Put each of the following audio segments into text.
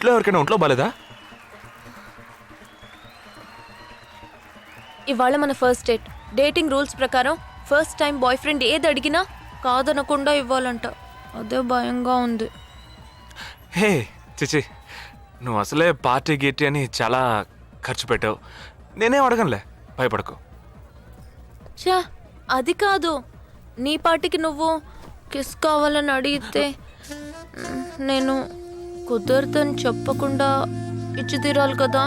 ఇంట్లో ఎవరికైనా ఒంట్లో బాలేదా? ఇవాళ మన ఫస్ట్ డేట్. డేటింగ్ రూల్స్ ప్రకారం ఫస్ట్ టైం బాయ్ ఫ్రెండ్ ఏది అడిగినా కాదనకుండా ఇవ్వాలంట. అదే భయంగా ఉంది. హే చిచి, నువ్వు అసలే పార్టీ గీటీ అని చాలా ఖర్చు పెట్టావు. నేనేం అడగనులే, భయపడకు. చా, అది కాదు. నీ పార్టీకి నువ్వు కిస్ కావాలని అడిగితే నేను కుదరదని చెప్పకుండా ఇచ్చి తీరాలి కదా.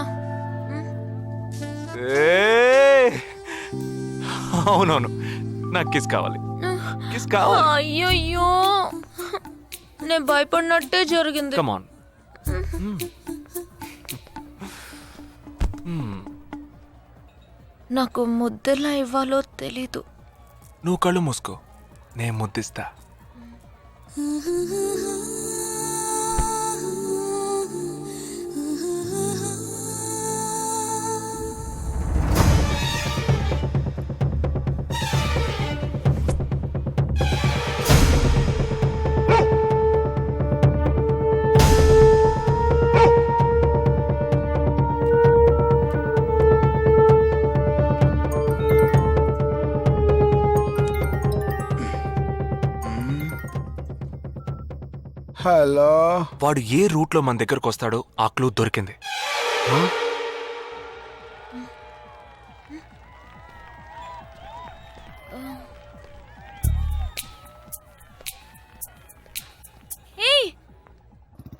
అవునవును, నాకు కిస్ కావాలి, కిస్ కావాలి. అయ్యయ్యో, నేను భయపడినట్టే జరిగింది. Come on. నాకు ముద్దెలా ఇవ్వాలో తెలీదు. నువ్వు కళ్ళు మూసుకో, నేను ముద్దిస్తా. హలో. వాడు ఏ రూట్ లో మన దగ్గరకు వస్తాడో ఆ క్లూ దొరికింది.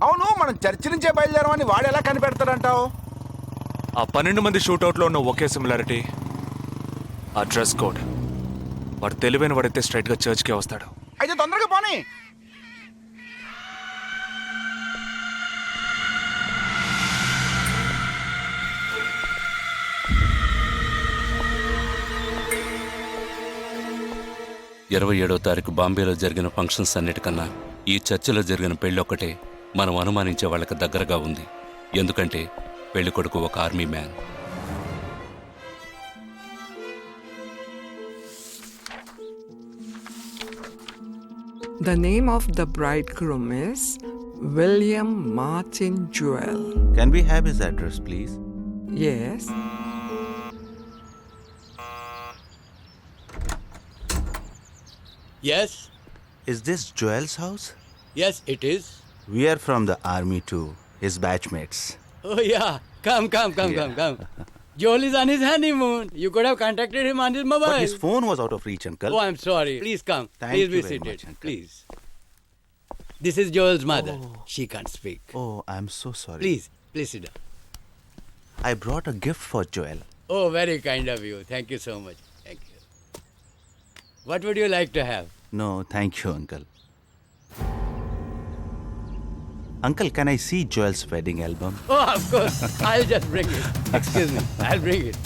అవును, మనం చర్చి నుంచే బయలుదేరామని వాడు ఎలా కనిపెడతాడంటావు? ఆ 12 మంది షూట్అవుట్ లో ఉన్న ఒకే సిమిలారిటీ, ఆ డ్రెస్ కోడ్. వాడు తెలివైన వాడైతే స్ట్రైట్ గా చర్చ్ కే వస్తాడు. అయితే తొందరగా పోనీ. ఇరవై 27వ తారీఖు బాంబేలో జరిగిన ఫంక్షన్స్ అన్నిటికన్నా ఈ చర్చిలో జరిగిన పెళ్ళొక్కటే మనం అనుమానించే వాళ్ళకి దగ్గరగా ఉంది. ఎందుకంటే పెళ్లి కొడుకు ఒక army man. The name of the bridegroom is William Martin Jewell. Can we have his address, please? Yes. Yes, Is this Joel's house? yes, it is. We are from the army too, his batchmates. Oh, yeah. Come. Joel is on his honeymoon. You could have contacted him on his mobile. But his phone was out of reach, uncle. Oh, I'm sorry. Please come. Thank Please be you very seated. much, uncle. Please. This is Joel's mother. She can't speak. Oh, I'm so sorry. Please sit down. I brought a gift for Joel. Oh, very kind of you. Thank you so much. Thank you. What would you like to have? No, thank you, uncle. Uncle, can I see Joel's wedding album? Oh, of course. I'll just bring it. Excuse me. I'll bring it.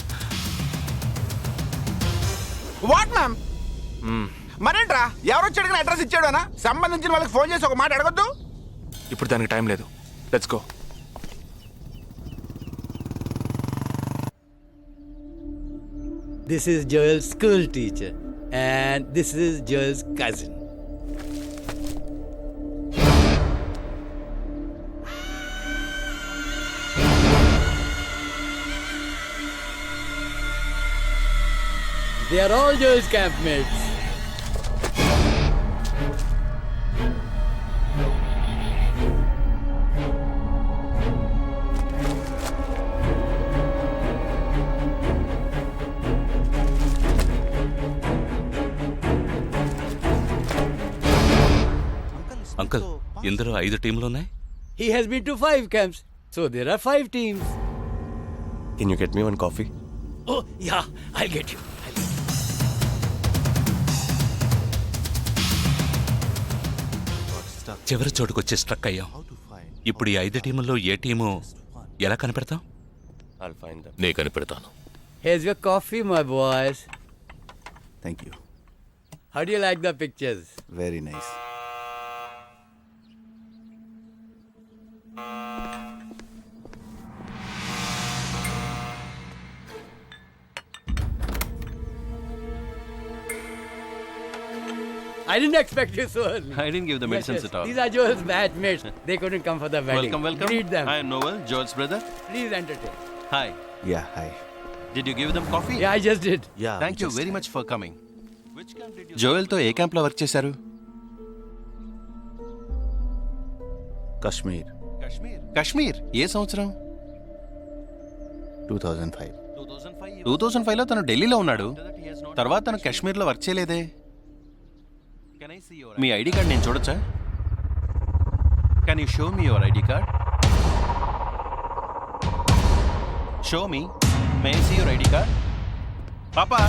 What ma'am? మరేంట్రా, ఎవరు వచ్చి అడిగిన address ఇచ్చాడనా? సంబంధించిన వాళ్ళకి phone చేసి ఒక మాట అడగొద్దు. ఇప్పుడు దానికి టైం లేదు. Let's go. This is Joel's school teacher. And this is Joel's cousin. They are all Joel's campmates. Uncle, ఇందులో 5 టీంలున్నాయి. He has been to 5 camps. So there are 5 teams. Can you get me one coffee? Oh, yeah, I'll get you. చివరి చోటుకొచ్చి struck అయ్యాం. ఇప్పుడు ఈ 5 టీముల్లో ఏ team ఎలా కనిపెడతాం? I'll find them. నే కనిపెడతాను. Here's your coffee, my boys. Thank you. How do you like the pictures? Very nice. I didn't expect you so early. I didn't give the medicines at all. These are Joel's batchmates. They couldn't come for the wedding. Welcome, welcome. Greet them. I am Noel, Joel's brother. Please entertain. Hi. Yeah, hi. Did you give them coffee? Yeah, I just did. Yeah. Thank you very much for coming. జోయల్తో ఏ క్యాంప్లో work చేశారు? Kashmir, Kashmir. ఏ సంవత్సరం? 2005. 2005లో తను ఢిల్లీలో ఉన్నాడు. తర్వాత తను కాశ్మీర్లో work చేయలేదే. మీ ఐడి కార్డ్ నేను చూడొచ్చా? Can you show me your ID card? Show me. May I see your ID card? पापा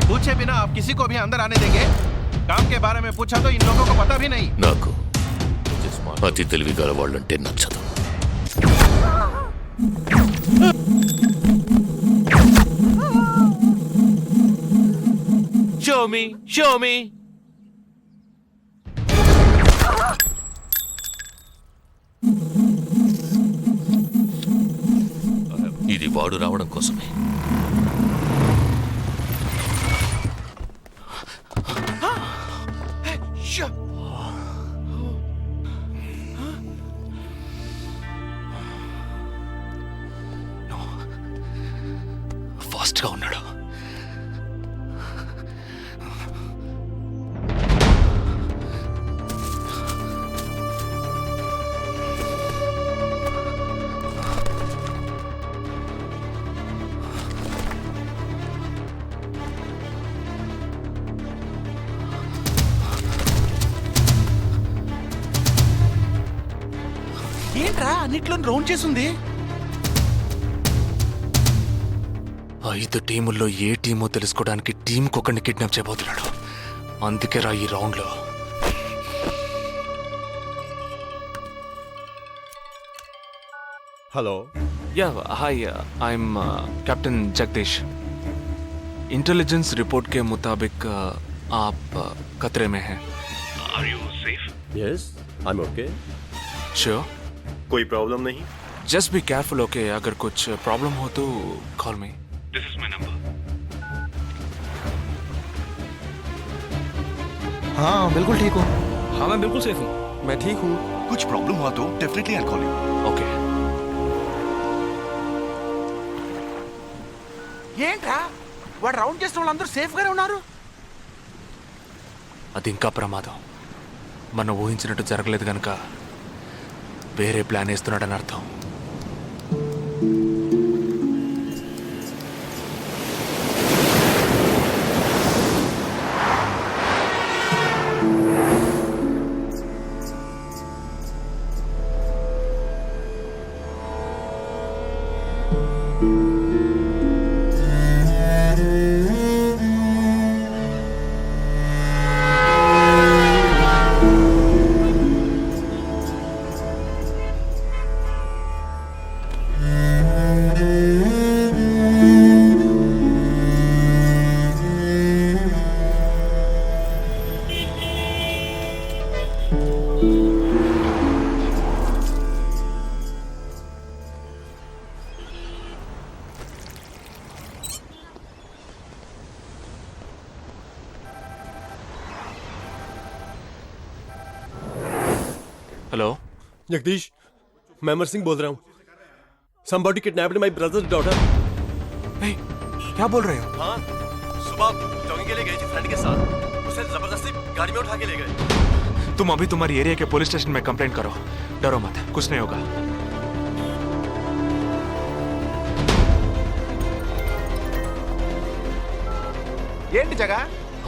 पूछे बिना आप किसी को भी अंदर आने देंगे? काम के बारे में पूछा तो इन लोगों को पता भी नहीं. నాకు అతి తెలివి గల వాళ్ళంటే నచ్చదు. Show me, show me. ఇది వాడు రావడం కోసమే. ఫాస్ట్గా ఉన్నాడు. ఏంట్రా అన్నిట్లో రౌండ్ చేసింది? 5 టీముల్లో ఏ టీమో తెలుసుకోవడానికి టీంకొకరిని కిడ్నాప్ చేయబోతున్నాడు. అందుకే రా ఈ రౌండ్లో. Hello. Yeah hi, I'm captain Jagdish. Intelligence report के मुताबिक आप खतरे में हैं. Are you safe? Yes, I'm okay. Sure? कोई प्रॉब्लम नहीं. Just be careful, okay? अगर कुछ प्रॉब्लम हो तो call me. This is my number. हाँ बिल्कुल ठीक हूँ. हाँ मैं बिल्कुल सेफ हूँ. मैं ठीक हूँ. कुछ प्रॉब्लम हुआ तो definitely I'll call you. Okay. ఏంట్రా వాడు రౌండ్ చేసిన వాళ్ళందరూ సేఫ్ గానే ఉన్నారు? అది ఇంకా ప్రమాదం. మనం ఊహించినట్టు జరగలేదు కనుక వేరే ప్లాన్ వేస్తున్నాడని అర్థం. हेलो जगदीश, मैं अमर सिंह बोल रहा हूँ. Somebody kidnapped my brother's daughter. क्या बोल रहे हो? हाँ, सुबह जॉगिंग के लिए गई थी फ्रेंड के साथ. उसे जबरदस्ती गाड़ी में उठा के ले गए. तुम अभी तुम्हारी एरिया के पुलिस स्टेशन में कंप्लेंट करो. डरो मत, कुछ नहीं होगा. ఏంటి జగా?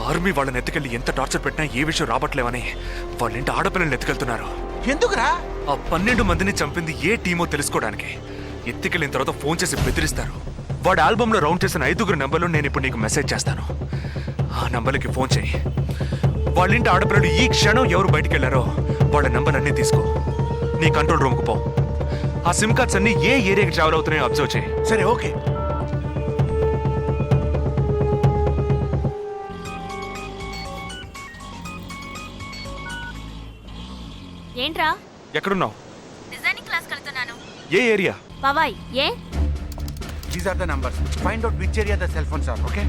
ఆర్మీ వాళ్ళని ఎత్తుకెళ్ళి ఎంత టార్చర్ పెట్టినా ఏ విషయం రాబట్లేవని వాళ్ళేంటి ఆడపిల్లల్ని ఎత్తుకెళ్తున్నారు. ఎందుకురా? ఆ 12 మందిని చంపింది ఏ టీమో తెలుసుకోవడానికి. ఎత్తుకెళ్ళిన తర్వాత ఫోన్ చేసి బెదిరిస్తారు. వాడు ఆల్బంలో రౌండ్ చేసిన 5 నెంబర్లు నేను ఇప్పుడు నీకు మెసేజ్ చేస్తాను. ఆ నంబర్లకి ఫోన్ చేయి. వాళ్ళింటి ఆడపిల్లలు ఈ క్షణం ఎవరు బయటికి వెళ్ళారో వాళ్ళ నంబర్ అన్నీ తీసుకో. నీ కంట్రోల్ రూమ్కు పో. ఆ సిమ్ కార్డ్స్ అన్ని ఏ ఏరియాకి ట్రావెల్ అవుతున్నాయో అబ్జర్వ్ చేయి. సరే ఓకే. ఏంట్రా? ఎక్కడున్నావు? డిజైనింగ్ క్లాస్ వెళ్తున్నాను. ఏ ఏరియా? పవాయ్. ఏ? These are the numbers. Find out which area the cell phones are, okay?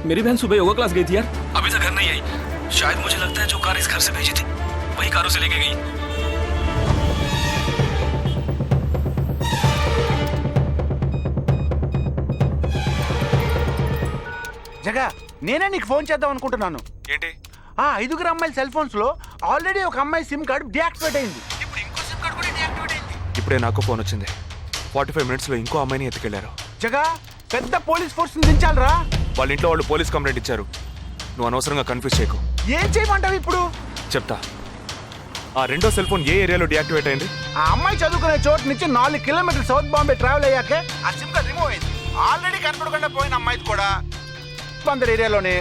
मेरी बहन सुबह योगा क्लास गई थी यार। अभी तक घर नहीं आई। शायद मुझे लगता है जो कार इस घर से भेजी थी वही कार उसे लेके गई। జగా నేనే నీకు ఫోన్ చేద్దాం అనుకుంటున్నాను. ఏంటి? ఆ 5 అమ్మాయిల సెల్ ఫోన్స్ లో ఆల్రెడీ ఒక అమ్మాయి సిమ్ కార్డ్ డియాక్టివేట్ అయింది. ఇప్పుడు ఇంకో సిమ్ కార్డ్ కూడా డియాక్టివేట్ అయింది. ఇప్పుడే నాకు ఫోన్ వచ్చింది. 45 మినిట్స్లో ఇంకో అమ్మాయిని ఎత్తుకెళ్లారు. జగా పెద్ద పోలీస్ ఫోర్స్ దించాలరా. వాళ్ళ ఇంట్లో వాళ్ళు పోలీస్ కంప్లైంట్ ఇచ్చారు. నువ్వు అనవసరంగా కన్ఫ్యూజ్ చేయకు. ఏం చేయమంటావు ఇప్పుడు? చెప్తా. ఆ రెండో సెల్ ఫోన్ ఏ ఏరియాలో డియాక్టివేట్ అయింది? ఆ అమ్మాయి చదువుకునే చోటు నుంచి 4 కిలోమీటర్లు సౌత్ బాంబే ట్రావెల్ అయ్యాకే ఆ సిమ్ కార్డ్ రిమూవ్ అయింది. ఆల్రెడీ కనపడకుండా పోయిన అమ్మాయిది కూడా బందర్ ఏరియాలోనే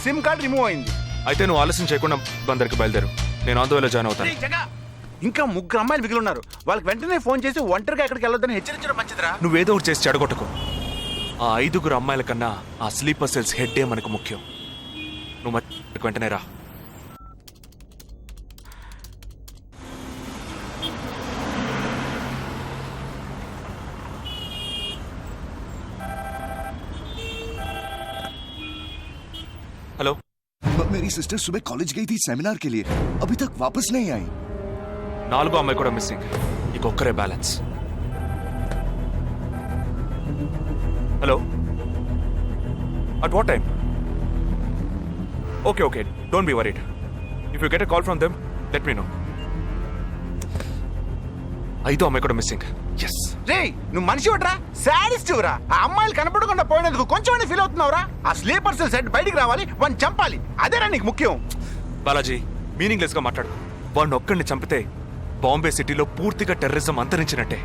సిమ్ కార్డ్ రిమూవ్ అయింది. అయితే నువ్వు ఆలస్యం చేయకుండా బందర్కి బయలుదేరు. నేను ఆందోళన జాయిన్ అవుతాను. ఇంకా 3 అమ్మాయిలు మిగిలి ఉన్నారు. వాళ్ళకి వెంటనే ఫోన్ చేసి ఒంటరిగా ఎక్కడికి వెళ్ళొద్దని హెచ్చరించడం మంచిదిరా. నువ్వేదో ఒకటి చేసి చెడగొట్టకు. ఆ 5 అమ్మాయిల కన్నా ఆ స్లీపర్ సెల్స్ హెడ్డే మనకు ముఖ్యం. నువ్వు వెంటనే రా. हेलो। मेरी सिस्टर सुबह कॉलेज गई थी सेमिनार के लिए, अभी तक वापस नहीं आई। 4 అమ్మాయి కూడా మిస్సింగ్. ఇంకొక్కరే balance. Hello, at what time? Okay okay, don't be worried. If you get a call from them let me know. 5 అమ్మాయి కూడా మిస్సింగ్. ఎస్. రే నువ్వు మనిషి వడ్రా, సాడిస్ట్ రా. ఆ అమ్మాయిలు కనపడకుండా పోయినందుకు కొంచెం ఫీల్ అవుతున్నావురా? ఆ స్లీపర్ సెల్ సెట్ బయటికి రావాలి, వాడిని చంపాలి. అదేరా నీకు ముఖ్యం. బాలాజీ, మీనింగ్లెస్ గా మాట్లాడు. వాడిని ఒక్కడిని చంపితే బాంబే సిటీలో పూర్తిగా టెర్రరిజం అంతరించినట్టే.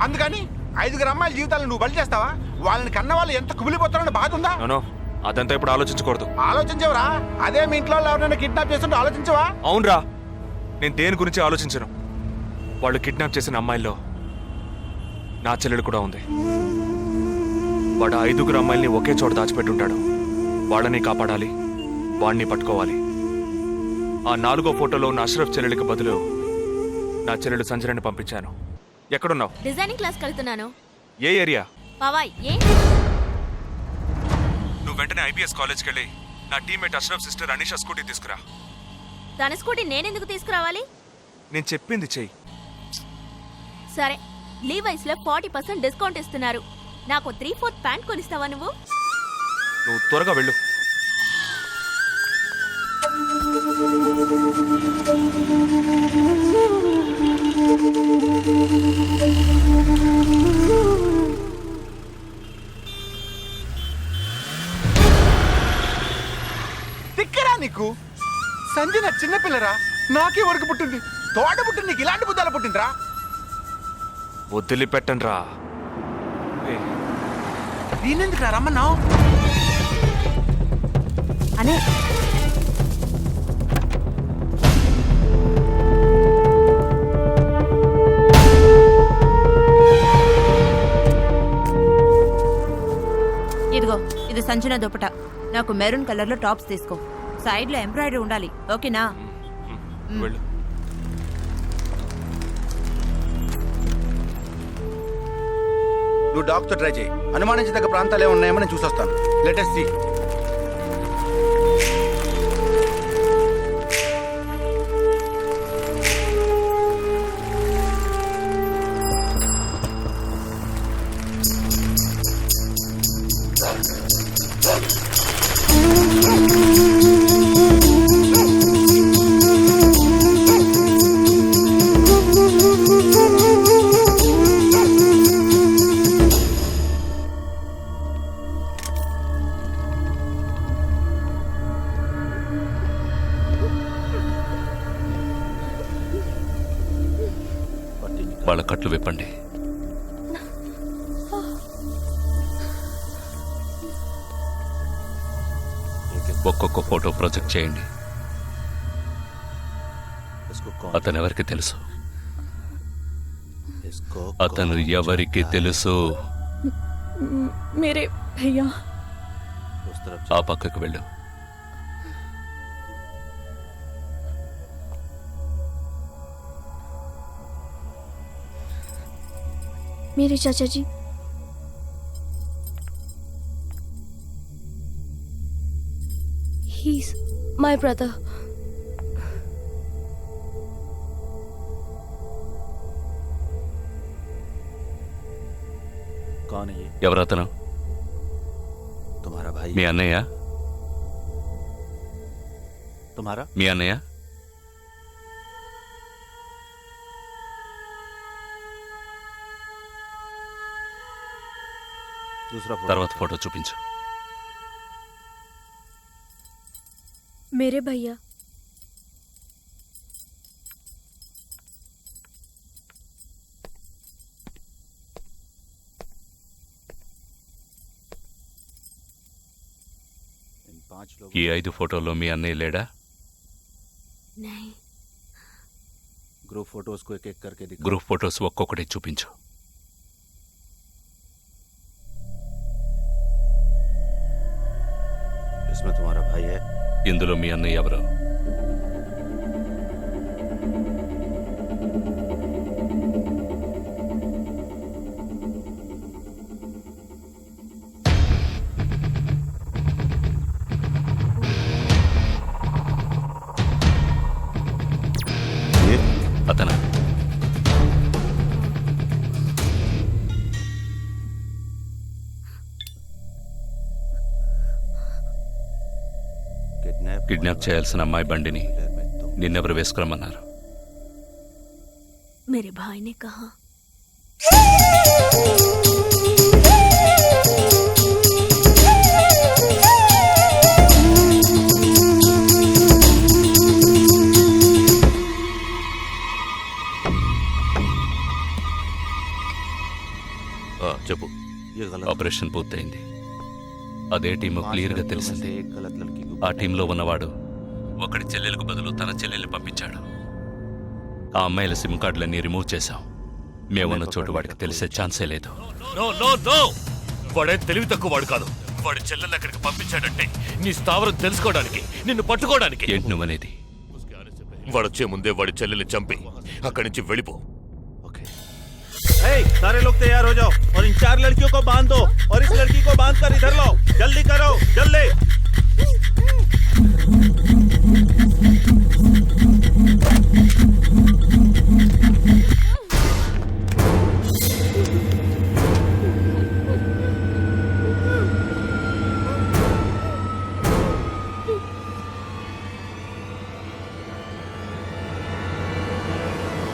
అందుకని 5 అమ్మాయిల జీవితాలను నువ్వు బలి చేస్తావా? వాళ్ళని కన్న వాళ్ళు ఎంత కుమిలిపోతారని బాధ ఉందా? నో, అదంతా ఇప్పుడు ఆలోచించకూడదు. ఆలోచించవరా? అదే మీ ఇంట్లో ఎవరైనా కిడ్నాప్ చేస్తుంటే ఆలోచించవా? అవునరా, నేను దేని గురించి ఆలోచించను. వాళ్ళు కిడ్నాప్ చేసిన అమ్మాయిల్లో నా చెల్లెలు కూడా ఉంది. వాడు 5 అమ్మాయిల్ని ఒకే చోట దాచిపెట్టుంటాడు. వాళ్ళని కాపాడాలి, వాడిని పట్టుకోవాలి. ఆ 4వ ఫోటోలో ఉన్న అష్రఫ్ చెల్లెలికి బదులు నా చెల్లెలు సంజనని పంపించాను. ఎక్కడున్నావు? డిజైనింగ్ క్లాస్ వెళ్తున్నాను. ఏ ఏరియా? పవాయ్. ఏ? నువ్వు వెంటనే ఐబీఎస్ కాలేజ్కి వెళ్ళి నా teammate Ashraf sister Anisha scooty తీసుకురా. తన స్కూటీ నేనెందుకు తీసుకురావాలి? నేను చెప్పింది చెయ్యి. సరే, లీవైస్ లో 40% డిస్కౌంట్ ఇస్తున్నారు. నాకు 3/4 ప్యాంట్ కొనిస్తావా నువ్వు? నువ్వు త్వరగా వెళ్ళు. తిక్కరా నీకు? సంజన చిన్నపిల్లరా, నాకే వరకు పుట్టింది. తోట పుట్టింది, నీకు ఇలాంటి బుద్ధాలు పుట్టిందిరా? వదిలిపెట్టను రా. దీనెందుకు రా రమ్మన్నావు? అనే ఇదిగో, ఇది సంజన దుపట. నాకు మెరూన్ కలర్ లో టాప్స్ తీసుకో. సైడ్ లో ఎంబ్రాయిడరీ ఉండాలి, ఓకేనా? వెళ్ళు. నువ్వు డాక్టర్ ట్రై చేయి. అనుమానించదగ్గ ప్రాంతాలు ఏమి ఉన్నాయేమో నేను చూసొస్తాను. Latest see. వాళ్ళ కట్లు విప్పండి. ఒక్కొక్క ఫోటో ప్రొజెక్ట్ చేయండి. అతను ఎవరికి తెలుసు? అతను ఎవరికి తెలుసు? మేరే భయ్యా. ఆ పక్కకు వెళ్ళు. मेरे चाचा जी। He's my brother. कौन है ये? ఎవరతను? तुम्हारा भाई? మీ అన్నయ్య? तुम्हारा? మీ అన్నయ్య? दूसरा फोटो. తర్వాత ఫోటో చూపించు. मेरे भैया. इन 5 लोगों. ఈ 5 ఫోటోల్లో మీ అన్నయ్య లేడా? नहीं. ग्रुप फोटोज को एक एक करके दिखा. గ్రూప్ ఫోటోస్ ఒక్కొక్కటి చూపించు. इसमें तुम्हारा भाई है? ఇందులో మీ అన్నయ్య ఎవరు? ये అతనా? కిడ్నాప్ చేయాల్సిన అమ్మాయి బండిని నిన్నెవరు వేసుకురమ్మన్నారు? मेरे भाई ने कहा. చెప్పు. ये गलत. ఆపరేషన్ పూర్తయింది. అదే టీము క్లియర్గా తెలిసింది. एक गलत लड़की को. ఆ టీంలో ఉన్నవాడు ఒకడి చెల్లెలకు బదులు తన చెల్లెల్ని పంపించాడు. ఆ అమ్మాయిల సిమ్ కార్డులన్నీ రిమూవ్ చేశాం. మేమున్న చోటు వాడికి తెలిసే ఛాన్సే లేదు. వాడే తెలివి తక్కువ వాడు కాదు. వాడి చెల్లెల్ని అక్కడికి పంపించాడంటే నీ స్థావరం తెలుసుకోవడానికి, నిన్ను పట్టుకోవడానికి. ఏంటి నువ్వనేది? వాడొచ్చే ముందే వాడి చెల్లెల్ని చంపి అక్కడి నుంచి వెళ్ళిపో. सारे लोग तैयार हो जाओ और इन 4 लड़कियों को बांध दो और इस लड़की को बांध कर इधर लाओ. जल्दी करो, जल्दी.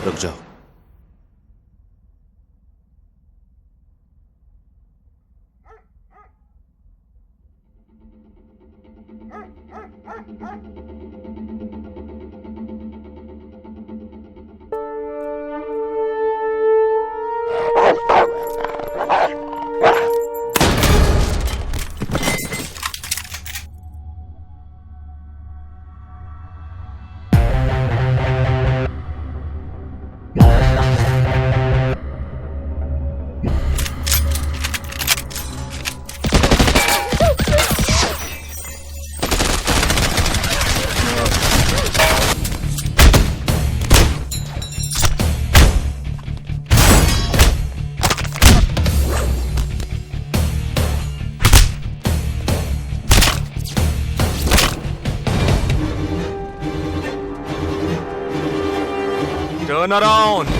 रुक जाओ. Turn around.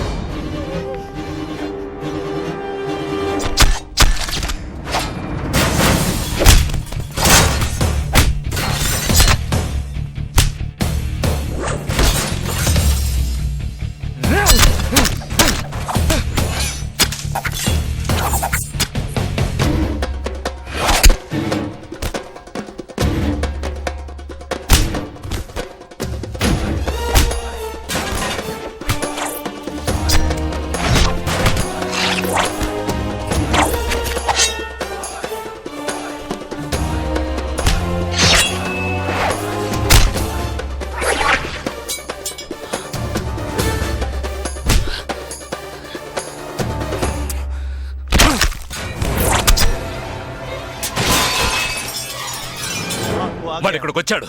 వాడు ఇక్కడికి వచ్చాడు.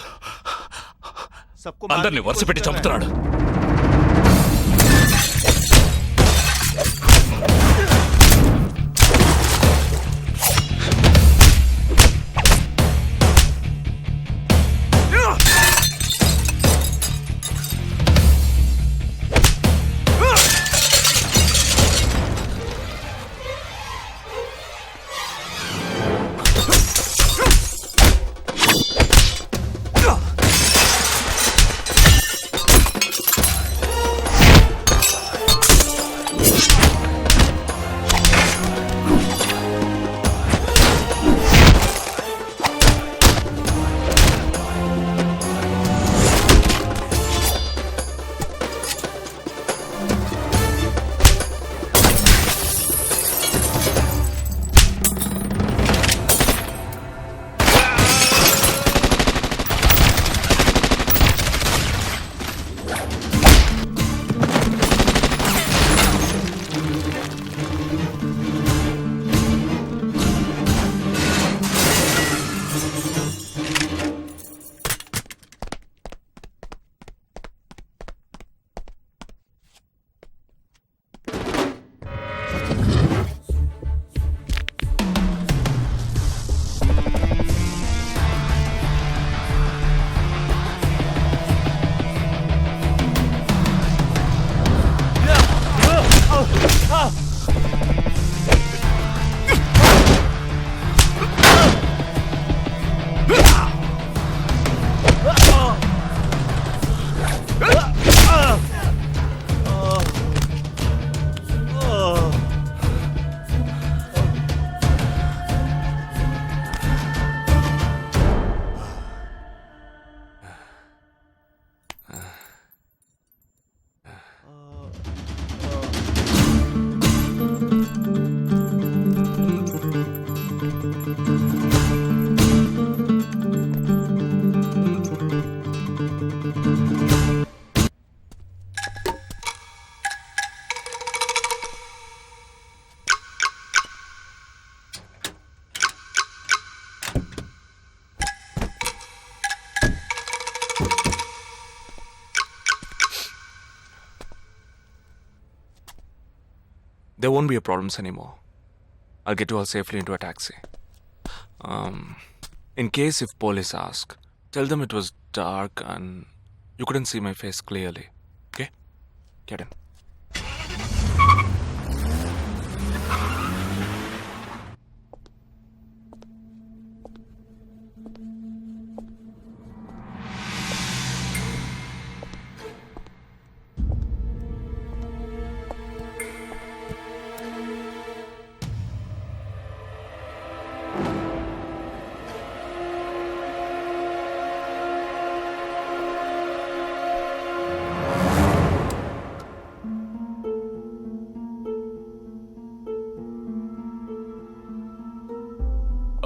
అందరినీ వరుస పెట్టి చంపుతున్నాడు. There won't be a problems anymore. I'll get you all safely into a taxi. In case if police ask, tell them it was dark and you couldn't see my face clearly. Okay? Get in.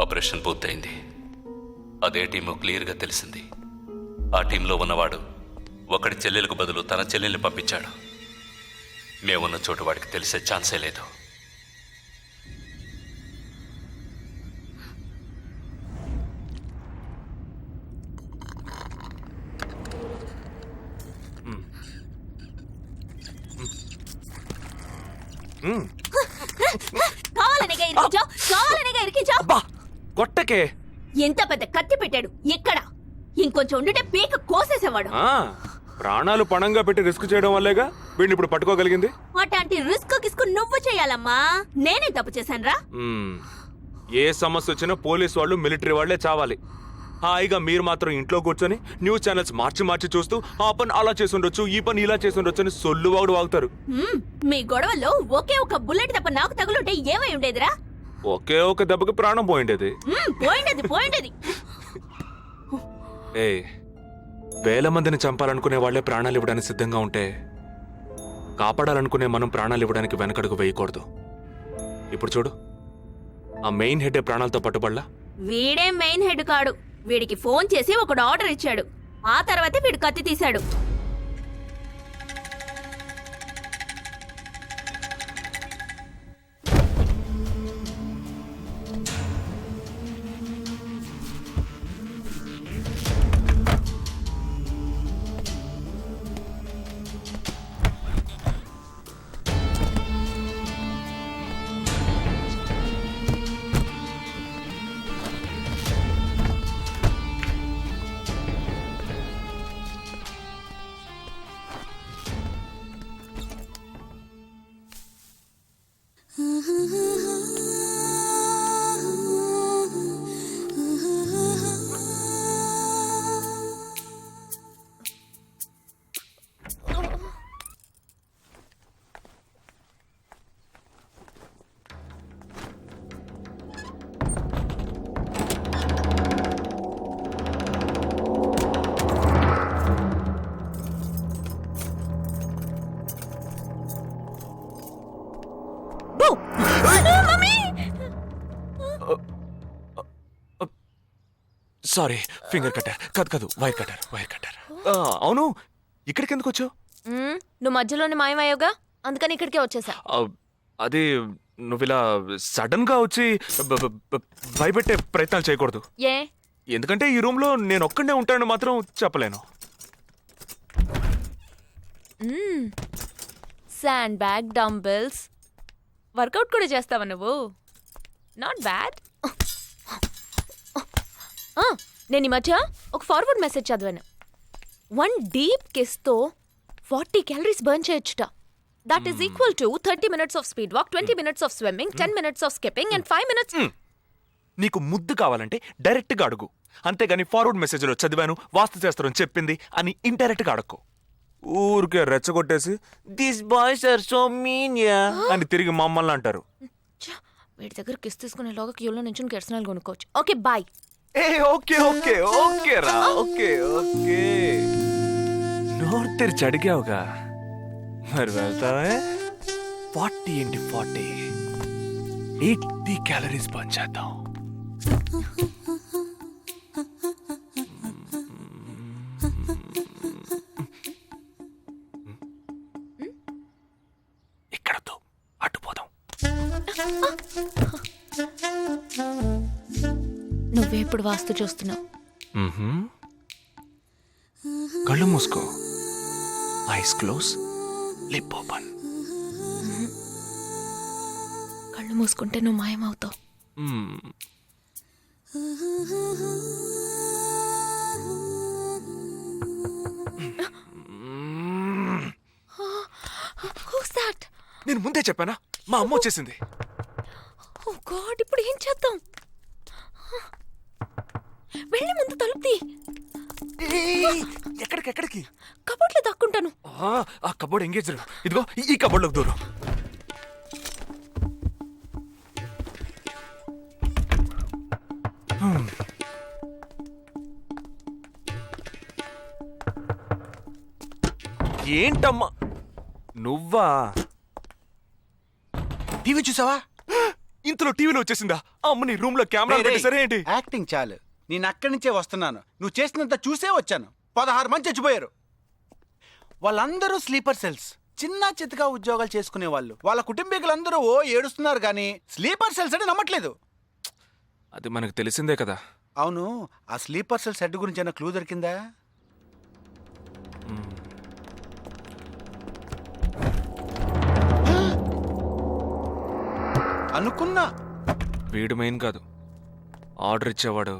Operation పూర్తయింది. అదే team క్లియర్గా తెలిసింది. ఆ టీంలో ఉన్నవాడు ఒకడి చెల్లెలకు బదులు తన చెల్లెల్ని పంపించాడు. మేమున్న చోటు వాడికి తెలిసే ఛాన్సే లేదు. కొట్టకే. ఎంత పెద్ద కత్తి పెట్టాడు ఇక్కడ. ఇంకొంచెం ఉంటే పీక కోసేసేవాడు. ప్రాణాలు పణంగా పెట్టి రిస్క్ చేయడం వల్లేగా వీడిని ఇప్పుడు పట్టుకోగలిగింది. అట్లాంటి రిస్క్ కిస్కు నువ్వు చేయాలమ్మా. నేనే తప్పు చేశానురా. ఏ సమస్య వచ్చినా పోలీస్ వాళ్ళు మిలిటరీ వాళ్లే చావాలి. హాయిగా మీరు మాత్రం ఇంట్లో కూర్చొని న్యూస్ ఛానల్స్ మార్చి చూస్తూ ఆ పని అలా చేసుండొచ్చు, ఈ పని ఇలా చేసుండొచ్చు అని సొల్లు వాగుడు వాగుతారు. మీ గొడవల్లో ఒకే ఒక బుల్లెట్ తప్ప నాకు తగులుంటే ఏమై ఉండేదిరా? ఒకే ఒక దెబ్బకి ప్రాణం పోయిండేది. పోయిండేది. వేల మందిని చంపాలనుకునే వాళ్లే ప్రాణాలు ఇవ్వడానికి సిద్ధంగా ఉంటే కాపాడాలనుకునే మనం ప్రాణాలు ఇవ్వడానికి వెనకడుగు వేయకూడదు. ఇప్పుడు చూడు, ఆ మెయిన్ హెడ్ ప్రాణాలతో పట్టుబడలా. వీడే మెయిన్ హెడ్ కాడు. వీడికి ఫోన్ చేసి ఒకడు ఆర్డర్ ఇచ్చాడు. ఆ తర్వాతే వీడు కత్తి తీశాడు. సారీ, ఫింగర్ కట్టర్ కాదు, వైర్ కట్టర్. అవును, ఇక్కడికి ఎందుకు వచ్చావు? నువ్వు మధ్యలోనే మాయమయ్యావుగా, అందుకని ఇక్కడికే వచ్చేసా. అది నువ్వు ఇలా సడన్ గా వచ్చి భయపెట్టే ప్రయత్నాలు చేయకూడదు. ఎందుకంటే ఈ రూమ్ లో నేను ఒక్కడే ఉంటానని మాత్రం చెప్పలేను. శాండ్ బ్యాగ్, డంబెల్స్, వర్కౌట్ కూడా చేస్తావా నువ్వు? Not bad. నేను ఈ మధ్య ఒక ఫార్వర్డ్ మెసేజ్ చదివాను. 1 డీప్ కిస్తో 40 క్యాలరీస్ బర్న్ చేయొచ్చుట. That is equal to 30 minutes of speed walk, 20 minutes of swimming, 10 minutes of skipping and 5 minutes. నీకు ముద్దు కావాలంటే డైరెక్ట్ గా అడుగు, అంతేగాని ఫార్వర్డ్ మెసేజ్ లో చదివాను, వాస్తు చేస్తారని చెప్పింది అని ఇండైరెక్ట్ గా అడక్కు. ఊరికే రెచ్చగొట్టేసి this boys are so mean అని తిరిగి మమ్మల్ని అంటారు. వీడి దగ్గర కిస్ తీసుకునేలోగా క్యూలో నుంచి కెర్సనాలు కొనుక్కోవచ్చు. Okay bye. ఓకే రా, ఓకే. నోరు తెరిచి అడిగావుగా, మరి వెళ్తావే? 40 into 40 80 క్యాలరీస్ బర్న్ చేద్దాం. ఇక్కడతో అటు పోదాం. నువ్వే ఇప్పుడు వాస్తు చూస్తున్నావు. కళ్ళు మూసుకో. Eyes close, lip open. కళ్ళు మూసుకుంటే నువ్వు మాయమవుతావు. Who's that? నేను ముందే చెప్పానా, మా అమ్మ వచ్చేసింది. ఓ గాడ్, ఇప్పుడు ఏం చేద్దాం? వెళ్ళి ముందు తలుపు తీ. ఎక్కడికి? కబోర్డ్లో దాక్కుంటాను. ఆ కబోర్డ్ ఎంగేజ్. ఇదిగో ఈ కబోర్డ్లోకి దూరం. ఏంటమ్మా నువ్వా? టీవీ చూసావా? ఇంతలో టీవీలో వచ్చేసిందా? అమ్మని రూమ్ లో కెమెరా పెట్టేసరే ఏంటి? యాక్టింగ్ చాలు. నేను అక్కడి నుంచే వస్తున్నాను. నువ్వు చేసినంత చూసే వచ్చాను. 16 మంది చచ్చిపోయారు. వాళ్ళందరూ స్లీపర్ సెల్స్. చిన్న చితగా ఉద్యోగాలు చేసుకునే వాళ్ళు. వాళ్ళ కుటుంబీకులందరూ ఏడుస్తున్నారు కానీ స్లీపర్ సెల్స్ అని నమ్మట్లేదు. అది మనకు తెలిసిందే కదా. అవును, ఆ స్లీపర్ సెల్స్ హెడ్ గురించి ఏమైనా క్లూ దొరికిందా? అనుకున్నా. వీడు మెయిన్ కాదు, ఆర్డర్ ఇచ్చేవాడు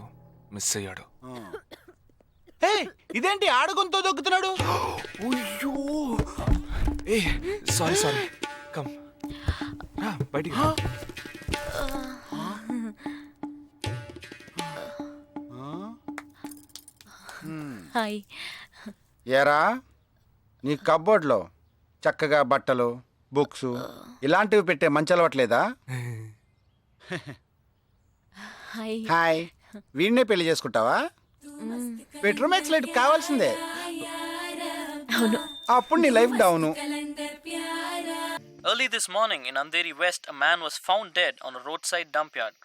మిస్ అయ్యాడు. ఇదేంటి ఆడుగుంతో దొక్కుతున్నాడు? ఏ సారీ కమ్ బయటికి. హాయ్. ఏరా, నీ కబోర్డ్లో చక్కగా బట్టలు, బుక్స్ ఇలాంటివి పెట్టే మంచి అలవట్లేదా? హాయ్. హాయ్. వీడినే పెళ్లి చేసుకుంటావా? బెడ్రూమ్ ఎక్స్లైట్ కావాల్సిందే. అవును. అప్పుడు నీ life down. Early this morning in Andheri West, a man was found dead on a roadside dump yard.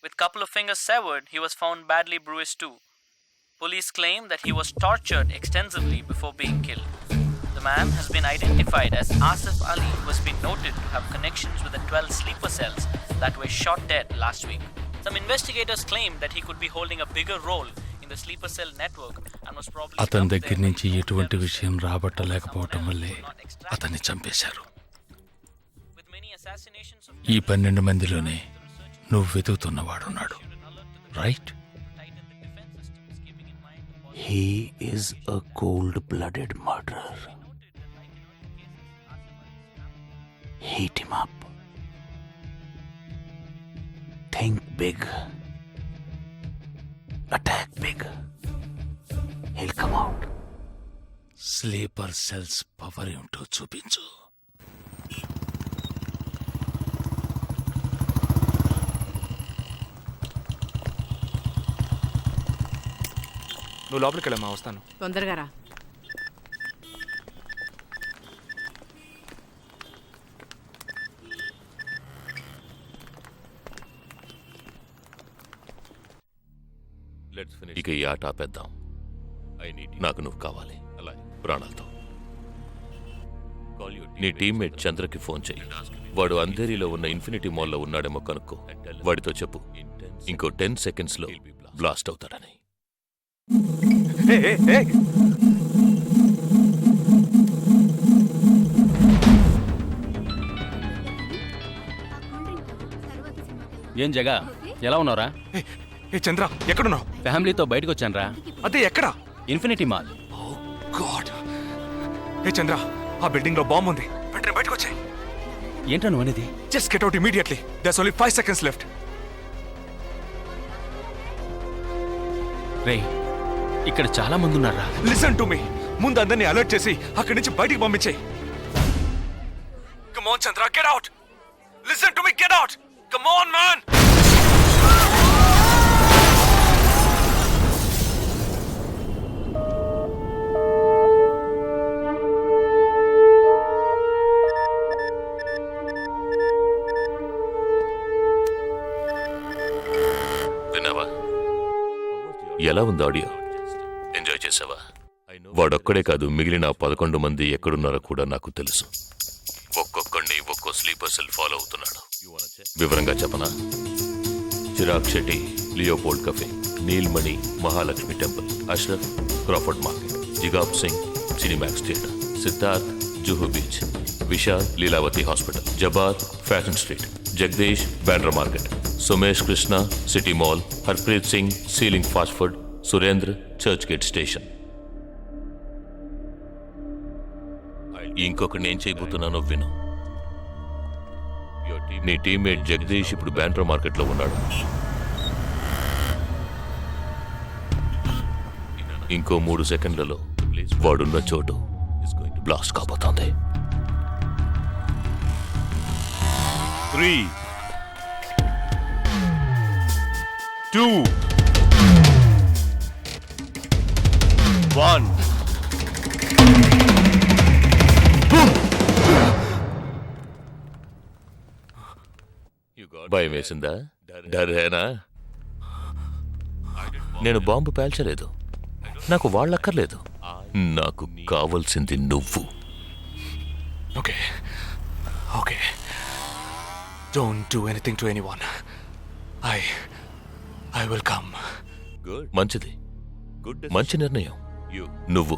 With couple of fingers severed, he was found badly bruised too. Police claim that he was tortured extensively before being killed. The man has been identified as Asif Ali, who has been noted to have connections with the 12 sleeper cells that were shot dead last week. Some investigators claim that he could be holding a bigger role in the sleeper cell network and was probably అతని దగ్గర నుంచి ఎటువంటి విషయం రాబట్టలేకపోవటం వల్లే అతన్ని చంపేశారు. ఈ 12 మందిలోనే నువ్వు వెతుకుతున్నవాడున్నాడు, right? He is a cold-blooded murderer. Heat him up. Think big. Attack big. He'll come out. Sleeper cells power ఏమిటో చూపించు. నువ్వు లోపలికి వెళ్ళమ్మా, వస్తాను. తొందరగా రా. ఇక ఈ ఆట ఆపేద్దాం. నాకు నువ్వు కావాలి ప్రాణాలతో. నీ టీమ్మేట్ చంద్రకి ఫోన్ చెయ్యి. వాడు అంధేరిలో ఉన్న ఇన్ఫినిటీ మాల్లో ఉన్నాడేమో కనుక్కో. వాడితో చెప్పు ఇంకో 10 సెకండ్స్లో బ్లాస్ట్ అవుతాడని. ఏం జగా, ఎలా ఉన్నారా? ఏ చంద్ర, ఎక్కడున్నావు? ఫ్యామిలీతో బయటకు వచ్చానరా. అదే ఎక్కడ? Infinity mall. గాడ్. ఏ చంద్ర, ఆ బిల్డింగ్ లో బాంబు ఉంది. వెంటనే బయటకు వచ్చాయి. ఏంటా నువ్వు అనేది? Just get out immediately. There's only 5 seconds left. రేయ్, ఇక్కడ చాలా మంది ఉన్నారా? Listen to me. ముందు అందరినీ అలర్ట్ చేసి అక్కడి నుంచి బయటికి పంపించే. Come on Chandra, get out. Listen to me, get out. Come on man. విన్నావా? ఎలా ఉంది ఆడియో? ఎంజాయ్ చేసావా? వాడొక్కడే కాదు, మిగిలిన 11 మంది ఎక్కడున్నారో కూడా నాకు తెలుసు. ఒక్కొక్కడిని ఒక్కో స్లీపర్ సెల్ ఫాలో అవుతున్నాడు. వివరంగా చెప్పనా? Chirag Shetty, Leopold cafe, Neelmani, Mahalakshmi temple, Ashraf, Crawford market, Jigab Singh, Cinemax theatre, Siddharth, Juhu beach, Vishal, Lilavati hospital, Jabbar, fashion street, Jagdish, Bandra market, Sumesh Krishna, city mall, Harpreet Singh, ceiling fast food, Surendra, Churchgate station. ఇంకొకటి నేను చేయబోతున్నానో విను. నీ టీమ్మేట్ జగదీష్ ఇప్పుడు బ్యాండ్రా మార్కెట్లో ఉన్నాడు. ఇంకో 3 సెకండ్లలో వాడున్న చోటు బ్లాస్ట్ కాబోతోంది. 3, 2, 1. భయం వేసిందా? డరేనా? నేను బాంబు పేల్చలేదు. నాకు వాళ్ళక్కర్లేదు. నాకు కావలసింది నువ్వు. Okay, okay. Don't do anything to anyone. I will come. మంచిది, మంచి నిర్ణయం. నువ్వు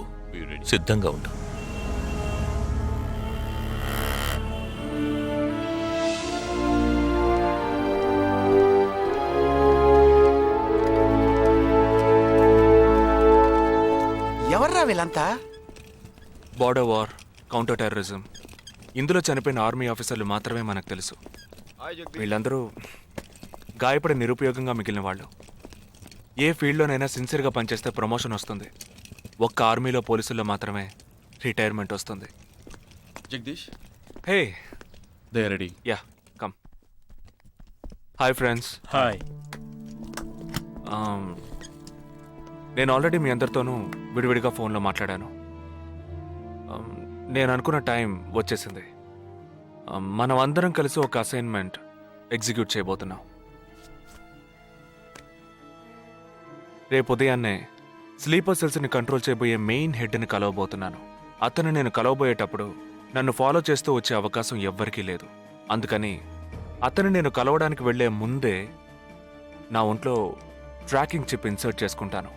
సిద్ధంగా ఉండు. ఎవర్రా వీళ్ళంతా? బార్డర్ వార్, కౌంటర్ టెర్రరిజం, ఇందులో చనిపోయిన ఆర్మీ ఆఫీసర్లు మాత్రమే మనకు తెలుసు. వీళ్ళందరూ గాయపడి నిరుపయోగంగా మిగిలిన వాళ్ళు. ఏ ఫీల్డ్లోనైనా సిన్సియర్గా పనిచేస్తే ప్రమోషన్ వస్తుంది. ఒక్క ఆర్మీలో పోలీసుల్లో మాత్రమే రిటైర్మెంట్ వస్తుంది. Jagdish, hey, they are ready. Ya, come. Hi friends. Hi. నేను ఆల్రెడీ మీ అందరితోనూ విడివిడిగా ఫోన్లో మాట్లాడాను. నేను అనుకున్న టైం వచ్చేసింది. మనం అందరం కలిసి ఒక అసైన్మెంట్ ఎగ్జిక్యూట్ చేయబోతున్నాం. రేపు ఉదయాన్నే స్లీపర్ సెల్స్ని కంట్రోల్ చేయబోయే మెయిన్ హెడ్ని కలవబోతున్నాను. అతను నేను కలవబోయేటప్పుడు నన్ను ఫాలో చేస్తూ వచ్చే అవకాశం ఎవ్వరికీ లేదు. అందుకని అతను నేను కలవడానికి వెళ్లే ముందే నా ఒంట్లో ట్రాకింగ్ చిప్ ఇన్సర్ట్ చేసుకుంటాను.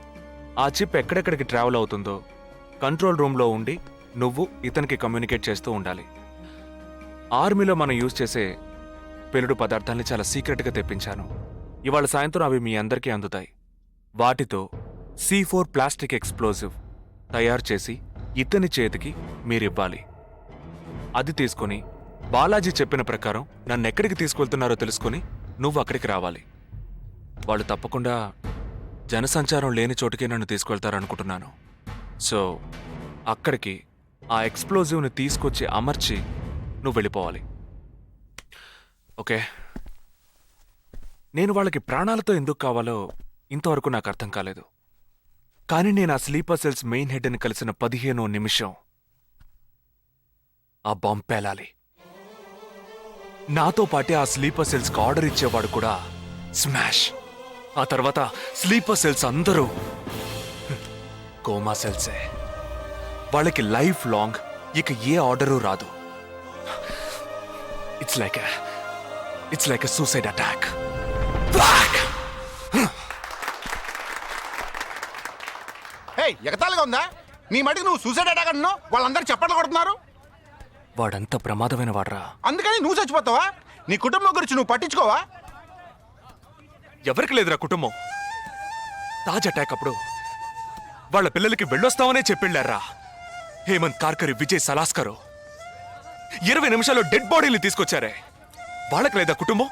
ఆ చిప్ ఎక్కడెక్కడికి ట్రావెల్ అవుతుందో కంట్రోల్ రూమ్లో ఉండి నువ్వు ఇతనికి కమ్యూనికేట్ చేస్తూ ఉండాలి. ఆర్మీలో మనం యూజ్ చేసే పెలుడు పదార్థాల్ని చాలా సీక్రెట్గా తెప్పించాను. ఇవాళ సాయంత్రం అవి మీ అందరికీ అందుతాయి. వాటితో C4 ప్లాస్టిక్ ఎక్స్ప్లోజివ్ తయారు చేసి ఇతని చేతికి మీరివ్వాలి. అది తీసుకుని బాలాజీ చెప్పిన ప్రకారం నన్ను ఎక్కడికి తీసుకెళ్తున్నారో తెలుసుకుని నువ్వు అక్కడికి రావాలి. వాళ్ళు తప్పకుండా జనసంచారం లేని చోటుకే నన్ను తీసుకెళ్తారనుకుంటున్నాను. సో అక్కడికి ఆ ఎక్స్ప్లోజివ్ని తీసుకొచ్చి అమర్చి నువ్వు వెళ్ళిపోవాలి. ఓకే? నేను వాళ్ళకి ప్రాణాలతో ఎందుకు కావాలో ఇంతవరకు నాకు అర్థం కాలేదు. కానీ నేను ఆ స్లీపర్ సెల్స్ మెయిన్ హెడ్ని కలిసిన 15వ నిమిషం ఆ బాంబ్ పేలాలి. నాతో పాటే ఆ స్లీపర్ సెల్స్కి ఆర్డర్ ఇచ్చేవాడు కూడా స్మాష్. ఆ తర్వాత స్లీపర్ సెల్స్ అందరూ కోమా సెల్సే. వాళ్ళకి లైఫ్ లాంగ్ ఇక ఏ ఆర్డరు రాదు. It's like a suicide attack. Hey, ఎగతాళిగా ఉందా? నీ మటుకు నువ్వు సూసైడ్ అటాక్ అంటున్నావు, వాళ్ళందరూ చప్పట్లు కొడుతున్నారు. వాడంత ప్రమాదమైన వాడ్రా. అందుకని నువ్వు చచ్చిపోతావా? నీ కుటుంబం గురించి నువ్వు పట్టించుకోవా? ఎవరికి లేదురా కుటుంబం. తాజ్ అటాక్ అప్పుడు వాళ్ళ పిల్లలకి వెళ్ళొస్తామనే చెప్పిళ్ళారా. హేమంత్ కార్కరి, విజయ్ సలాస్కరు 20 నిమిషాల్లో డెడ్ బాడీని తీసుకొచ్చారే. వాళ్ళకి లేదా కుటుంబం?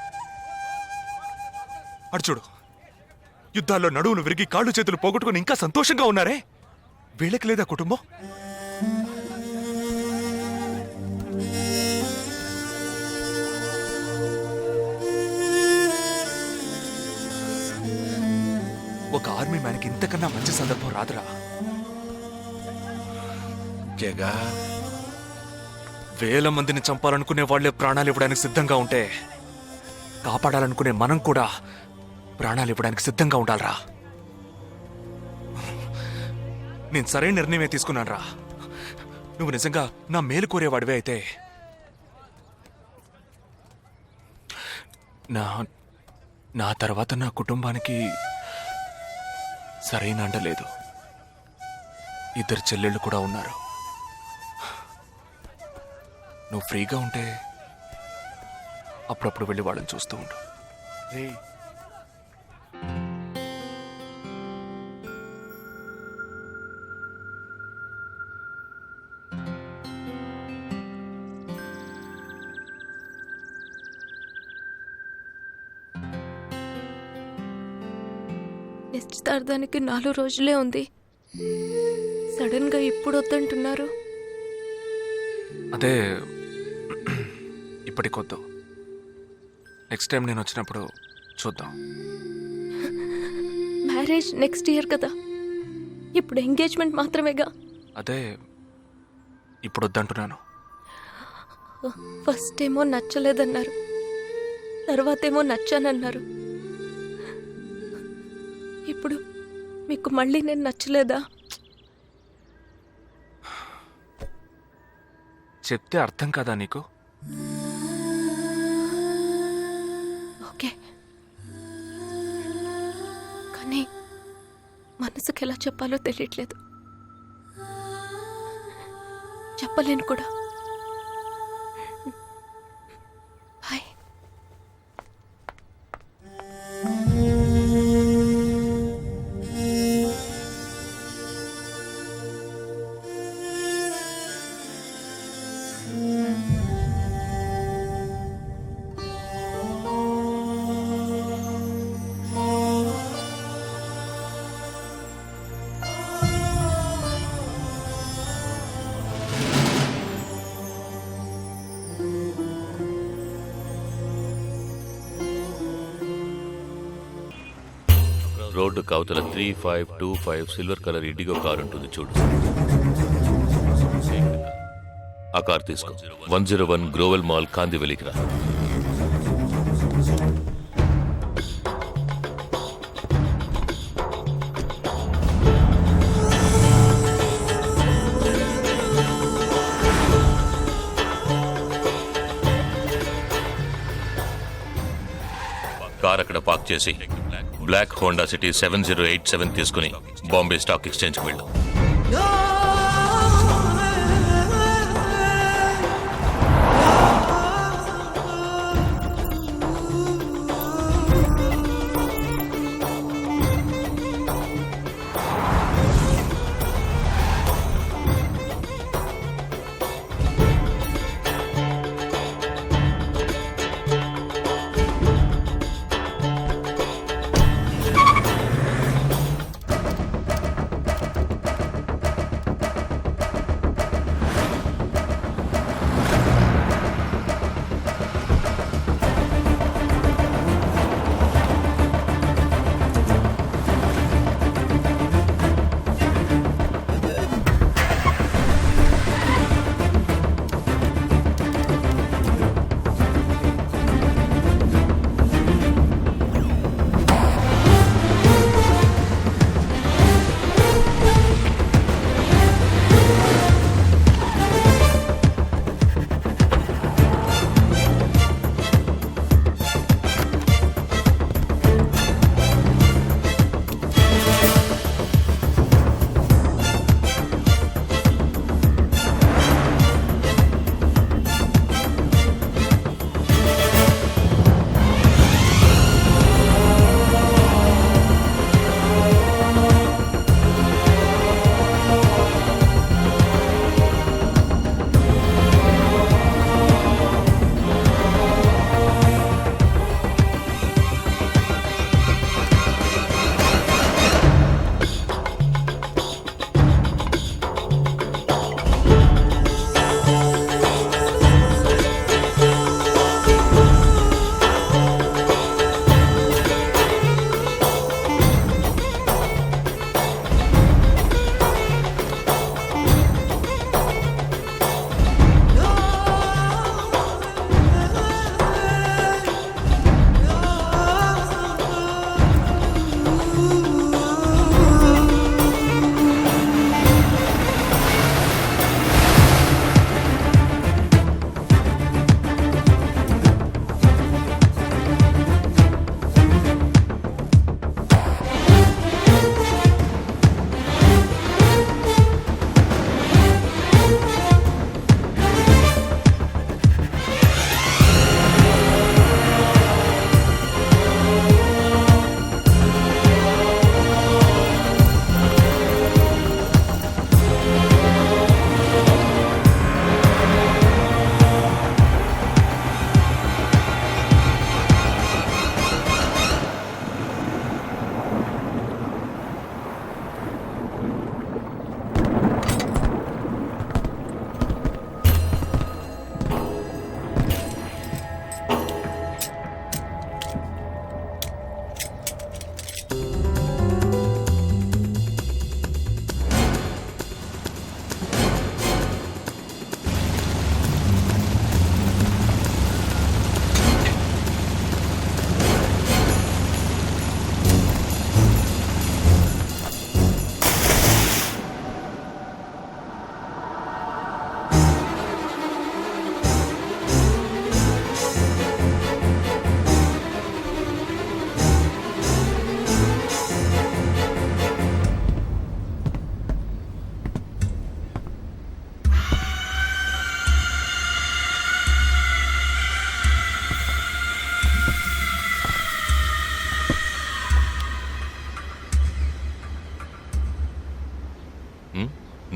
అడు చూడు, యుద్ధాల్లో నడువులు విరిగి కాళ్ళు చేతులు పోగొట్టుకుని ఇంకా సంతోషంగా ఉన్నారే. వీళ్ళకి లేదా కుటుంబం? ఒక ఆర్మీ మ్యాన్కి ఇంతకన్నా మంచి సందర్భం రాదురా. జగా, వేల మందిని చంపాలనుకునే వాళ్లే ప్రాణాలు ఇవ్వడానికి సిద్ధంగా ఉంటే కాపాడాలనుకునే మనం కూడా ప్రాణాలు ఇవ్వడానికి సిద్ధంగా ఉండాలరా. నేను సరైన నిర్ణయమే తీసుకున్నాను రా. నువ్వు నిజంగా నా మేలు కోరేవాడివే అయితే నా తర్వాత నా కుటుంబానికి సరైన అండ లేదు. 2 చెల్లెళ్ళు కూడా ఉన్నారు. నువ్వు ఫ్రీగా ఉంటే అప్పుడప్పుడు వెళ్ళి వాళ్ళని చూస్తూ ఉండు. నిశ్చితార్థానికి 4 రోజులే ఉంది. సడన్ గా ఇప్పుడు వద్దంటున్నారు. అదే ఇప్పటికొద్దు. నెక్స్ట్ టైం నేను వచ్చినప్పుడు చూద్దాం. మ్యారేజ్ నెక్స్ట్ ఇయర్ కదా, ఇప్పుడు ఎంగేజ్మెంట్ మాత్రమేగా. అదే ఇప్పుడు వద్దంటున్నాను. ఫస్ట్ ఏమో నచ్చలేదన్నారు, తర్వాతేమో నచ్చానన్నారు. ఇప్పుడు మీకు మళ్ళీ నేను నచ్చలేదా? చెప్తే అర్థం కాదా నీకు? ఓకే, కానీ మనసుకి ఎలా చెప్పాలో తెలియట్లేదు. చెప్పలేను కూడా. బాయ్. రోడ్డు కవతల 3525 సిల్వర్ కలర్ ఇండిగో కార్ ఉంటుంది చూడు. ఆ కార్ తీసుకో. 101 గ్రోవెల్ మాల్ కాందివెలికి రా. కార్ అక్కడ పార్క్ చేసి బ్లాక్ హోండా సిటీ 7087 తీసుకుని బాంబే స్టాక్ ఎక్స్చేంజ్కి వెళ్ళు.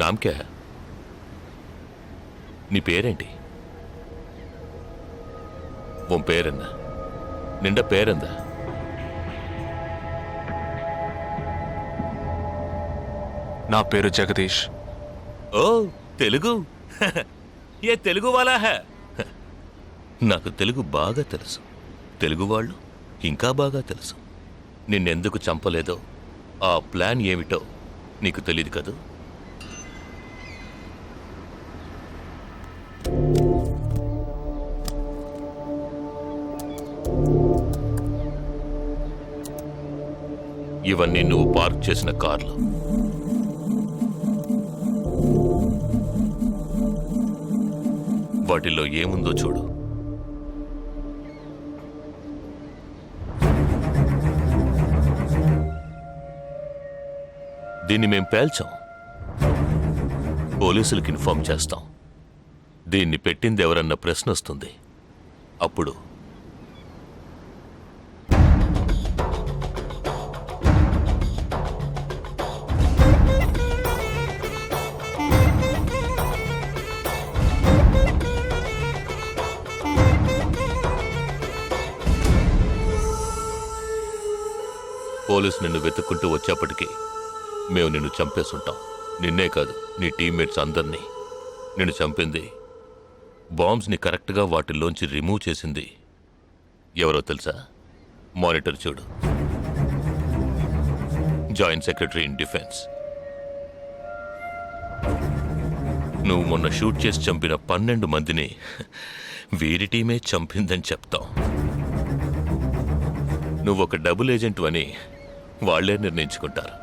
నామ్కే నీ పేరేంటి? ఉన్ పేరెన్న? నిండా పేరెందా? నా పేరు జగదీష్. ఓ తెలుగు. ఏ తెలుగు వాలా హై? నాకు తెలుగు బాగా తెలుసు. తెలుగు వాళ్ళు ఇంకా బాగా తెలుసు. నిన్నెందుకు చంపలేదో, ఆ ప్లాన్ ఏమిటో నీకు తెలియదు కదూ. ఇవన్నీ నువ్వు పార్క్ చేసిన కార్లు. వాటిల్లో ఏముందో చూడు. దీన్ని మేం పేల్చాం. పోలీసులకు ఇన్ఫార్మ్ చేస్తాం. దీన్ని పెట్టింది ఎవరన్న ప్రశ్న వస్తుంది. అప్పుడు పోలీసు నిన్ను వెతుక్కుంటూ వచ్చేప్పటికీ మేము నిన్ను చంపేసుంటాం. నిన్నే కాదు, నీ టీమ్మేట్స్ అందరినీ. నిన్ను చంపింది, బాంబ్స్ని కరెక్ట్గా వాటిల్లోంచి రిమూవ్ చేసింది ఎవరో తెలుసా? మానిటర్ చూడు. Joint secretary in defence. నువ్వు మొన్న షూట్ చేసి చంపిన 12 మందిని వీరి టీమే చంపిందని చెప్తాం. నువ్వు ఒక డబుల్ ఏజెంట్ అని వాళ్లే నిర్ణయించుకుంటారు.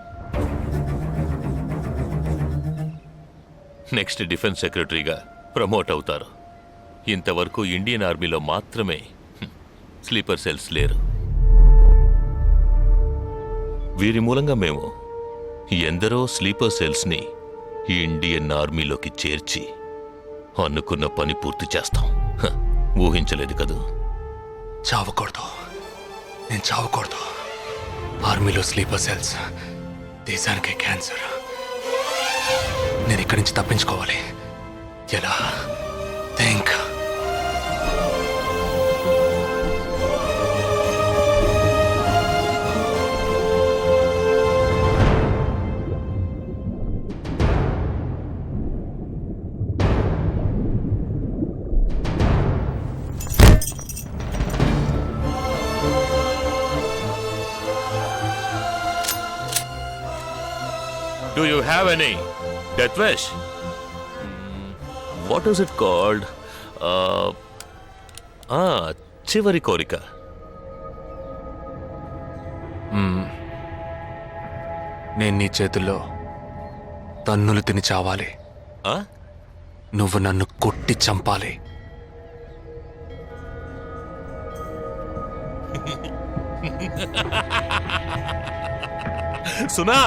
నెక్స్ట్ డిఫెన్స్ సెక్రటరీగా ప్రమోట్ అవుతారు. ఇంతవరకు ఇండియన్ ఆర్మీలో మాత్రమే స్లీపర్ సెల్స్ లేరు. వీరి మూలంగా మేము ఎందరో స్లీపర్ సెల్స్ని ఇండియన్ ఆర్మీలోకి చేర్చి అనుకున్న పని పూర్తి చేస్తాం. ఊహించలేదు కదూ. చావకూడదు, నేను చావకూడదు. ఆర్మీలో స్లీపర్ సెల్స్ దేశానికే క్యాన్సర్. నేను ఇక్కడి నుంచి తప్పించుకోవాలి. ఎలా? Think. Do you have any death wish? What is it called? చివరి కోరిక. నేను నీ చేతుల్లో తన్నులు తిని చావాలి. నువ్వు నన్ను కొట్టి చంపాలి. सुना?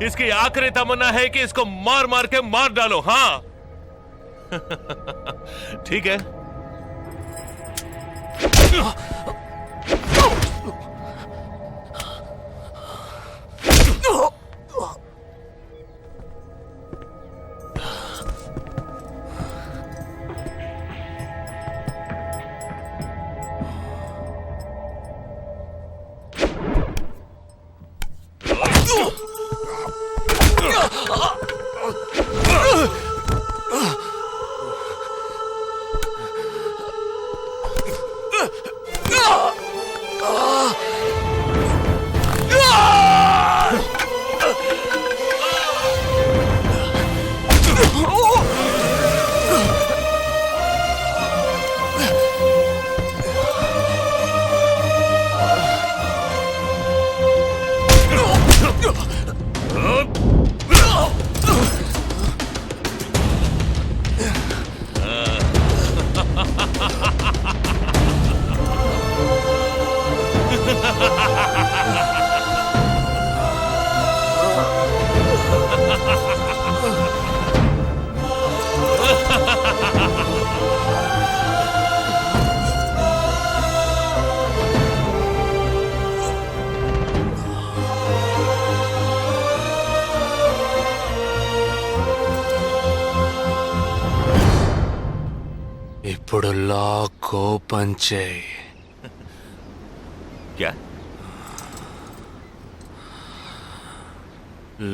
इसकी आखिरी तमन्ना है कि इसको मार मार के मार डालो. हाँ ठीक है. ఇప్పుడు లాక్ ఓపెన్ చేయి. క్యా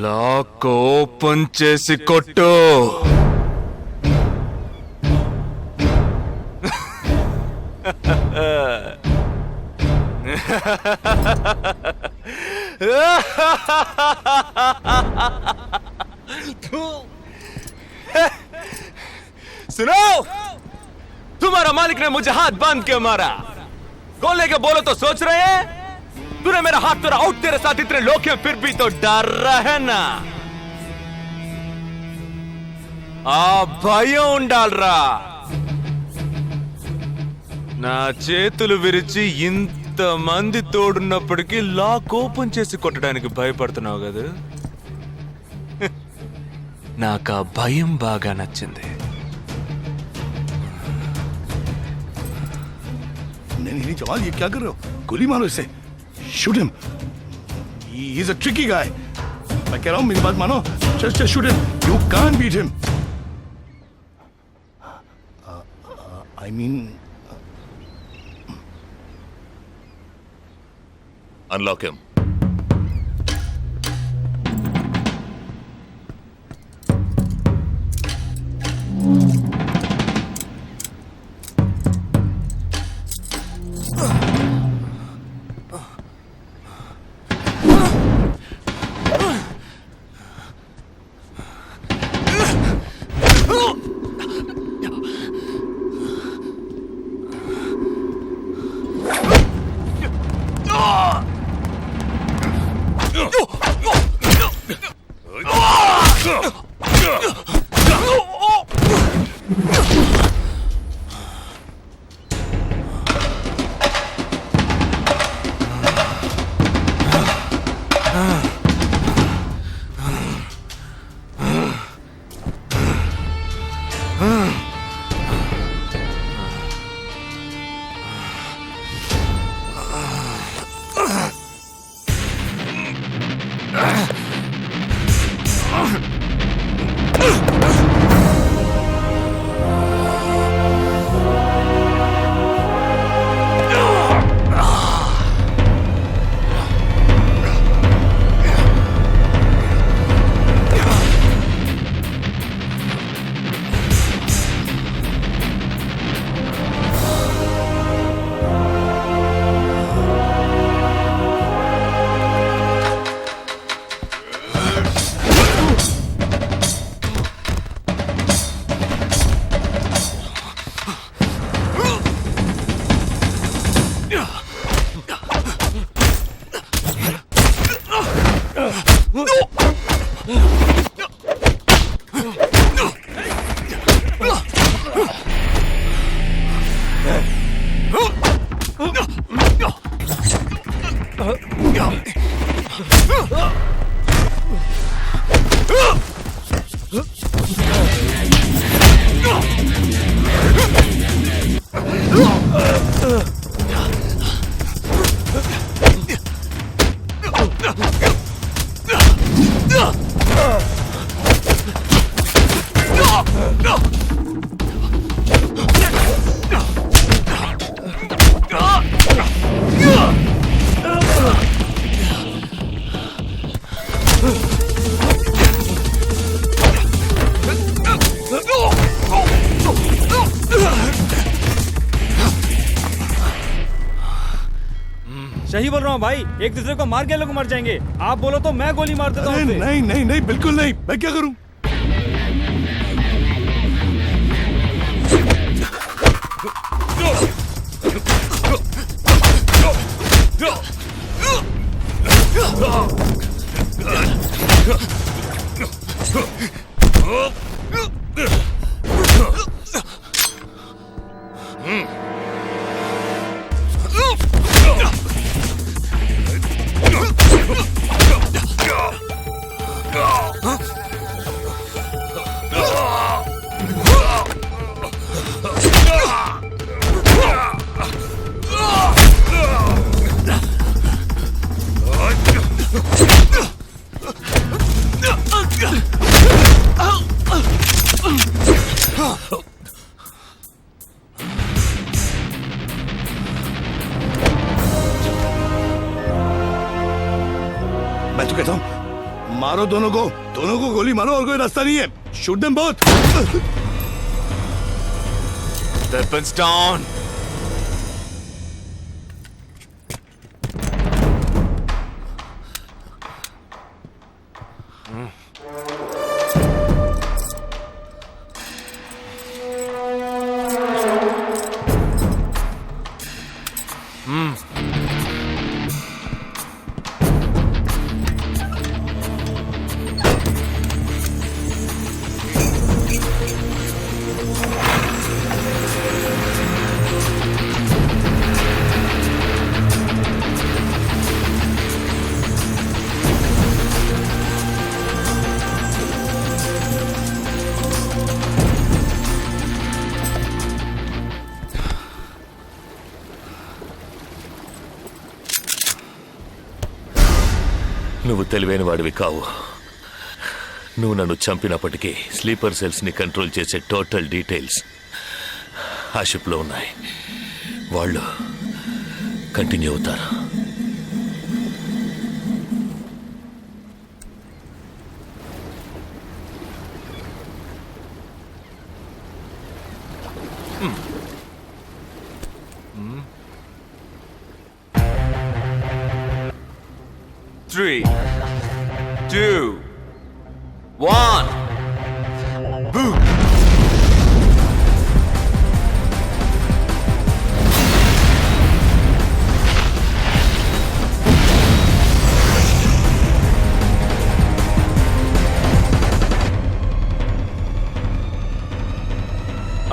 లాక్ ఓపెన్ చేసి కొట్టు. सुनो, तुम्हारा मालिक ने मुझे हाथ बांध के मारा. कौन लेके बोलो तो सोच रहे हैं? तूने मेरा हाथ तोड़ा आउट, तेरे साथ इतने लोग हैं फिर भी तो डर रहा है ना. आ భయం ఉండాలరా. నా చేతులు విరిచి ఇంత మంది తోడున్నప్పటికీ లాక్ ఓపెన్ చేసి కొట్టడానికి భయపడుతున్నావు కదా. నాకు ఆ భయం బాగా నచ్చింది. नहीं जवान, ये क्या कर रहे हो? गोली मारो इसे. Shoot him. He is a tricky guy. मैं कह रहा हूं, मेरी बात मानो. Just shoot him. You can't beat him. I mean unlock him. सही बोल रहा हूँ भाई, एक दूसरे को मार के लोग मर जाएंगे. आप बोलो तो मैं गोली मार देता हूँ. नहीं नहीं नहीं, बिल्कुल नहीं. मैं क्या करूं? मैं तो कहता हूँ मारो दोनों को गोली मारो और कोई रास्ता नहीं है shoot them both Weapons down. నువ్వు తెలివైన వాడివి కావు. నువ్వు నన్ను చంపినప్పటికీ స్లీపర్ సెల్స్ని కంట్రోల్ చేసే టోటల్ డీటెయిల్స్ ఆ షిప్లో ఉన్నాయి. వాళ్ళు కంటిన్యూ అవుతారు. Three, two, one. Boom.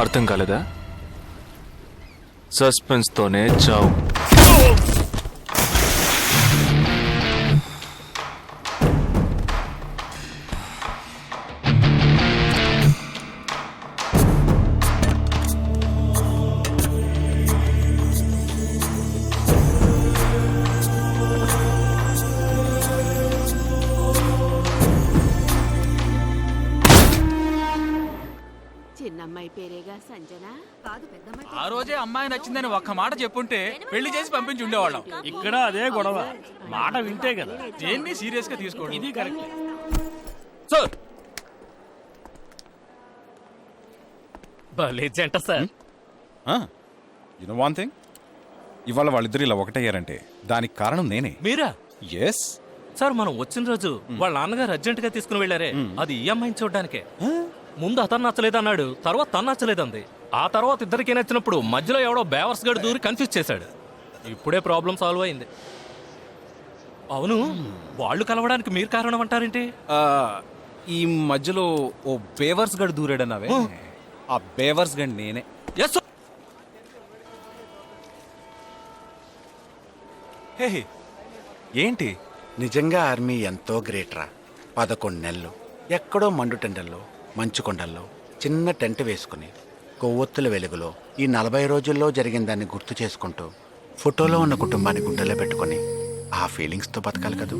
అర్థం కాలేదా? సస్పెన్స్ తోనే చావు. చిన్నమ్మాయి పేరేగా సంజన కాదు పెద్దమ్మాయి. ఆ రోజే అమ్మాయి నచ్చిందని ఒక్క మాట చెప్పుంటే పెళ్లి చేసి పంపించి ఉండేవాళ్ళం. ఇక్కడ అదే గొడవ. మాట వింటే కదా దేన్ని సీరియస్ గా తీసుకోండి. ఇది కరెక్ట్ సార్. భలే జంట sir. You know one thing, ఇవాళ వాళ్ళిద్దరు ఇలా ఒకటయ్యారంటే దానికి కారణం నేనే. మీరా? ఎస్ సార్, మనం వచ్చిన రోజు వాళ్ళ నాన్నగారు అర్జెంట్ గా తీసుకుని వెళ్ళారే, అది ఈ అమ్మాయిని చూడడానికే. ముందు అతను నచ్చలేదన్నాడు, తర్వాత తను నచ్చలేదంది. ఆ తర్వాత ఇద్దరికి నచ్చినప్పుడు మధ్యలో ఎవడో బేవర్స్ గడు దూరి కన్ఫ్యూజ్ చేశాడు. ఇప్పుడే ప్రాబ్లం సాల్వ్ అయింది. అవును, వాళ్ళు కలవడానికి మీరు కారణం అంటారేంటి? ఈ మధ్యలో ఓ బేవర్స్ గడు దూరాడన్నావే, ఆ బేవర్స్ గడ్ నేనే. ఎస్. హే, ఏంటి? నిజంగా ఆర్మీ ఎంతో గ్రేట్ రా. 11 నెలలు ఎక్కడో మండుటెండల్లో మంచు కొండల్లో చిన్న టెంట్ వేసుకుని కొవ్వొత్తుల వెలుగులో ఈ 40 రోజుల్లో జరిగిన దాన్ని గుర్తు చేసుకుంటూ ఫోటోలో ఉన్న కుటుంబాన్ని గుండెలో పెట్టుకొని ఆ ఫీలింగ్స్తో బతకాలి కదూ.